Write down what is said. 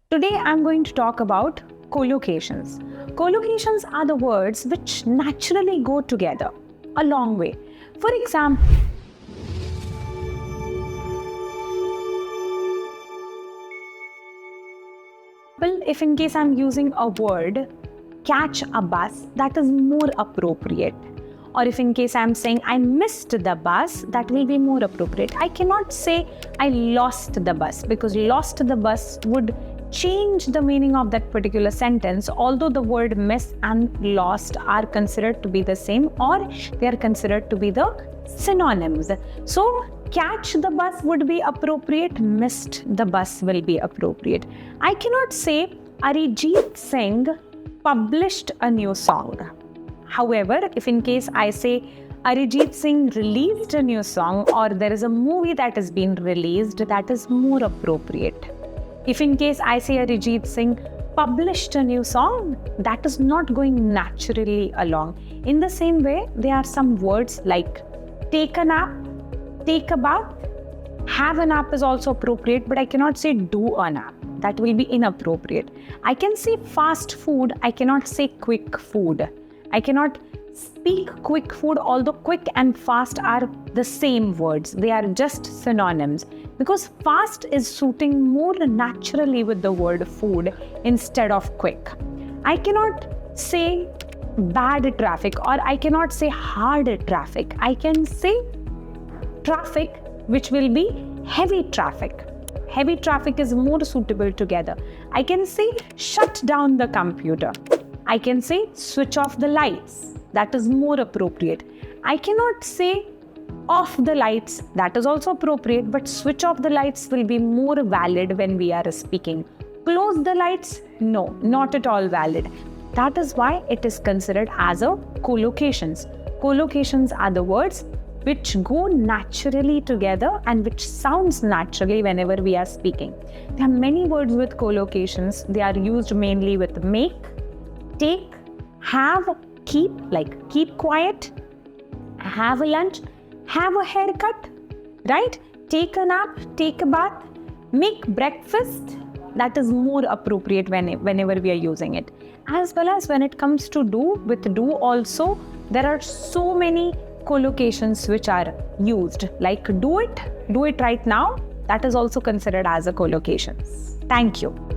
Today I'm going to talk about collocations. Collocations are the words which naturally go together a long way. For example, if in case I'm using a word, catch a bus, that is more appropriate. Or if in case I'm saying I missed the bus, that will be more appropriate. I cannot say I lost the bus, because lost the bus would change the meaning of that particular sentence, although the word miss and lost are considered to be the same, or they are considered to be the synonyms. So catch the bus would be appropriate, missed the bus will be appropriate. I cannot say Arijit Singh published a new song. However, if in case I say Arijit Singh released a new song, or there is a movie that has been released, that is more appropriate. If in case I say Arijit Singh published a new song, that is not going naturally along. In the same way, there are some words like take a nap, take a bath, have a nap is also appropriate, but I cannot say do a nap. That will be inappropriate. I can say fast food, I cannot say quick food. I cannot speak quick food, although quick and fast are the same words. They are just synonyms, because fast is suiting more naturally with the word food instead of quick. I cannot say bad traffic, or I cannot say hard traffic. I can say traffic, which will be heavy traffic. Heavy traffic is more suitable together. I can say shut down the computer. I can say switch off the lights. That is more appropriate. I cannot say off the lights. That is also appropriate, but switch off the lights will be more valid when we are speaking. Close the lights? No, not at all valid. That is why it is considered as a collocations. Collocations are the words which go naturally together and which sounds naturally whenever we are speaking. There are many words with collocations. They are used mainly with make, take, have, keep, like keep quiet, have a lunch, have a haircut, right? Take a nap, take a bath, make breakfast. That is more appropriate whenever we are using it. As well as when it comes to do, with do also, there are so many collocations which are used, like do it right now. That is also considered as a collocation. Thank you.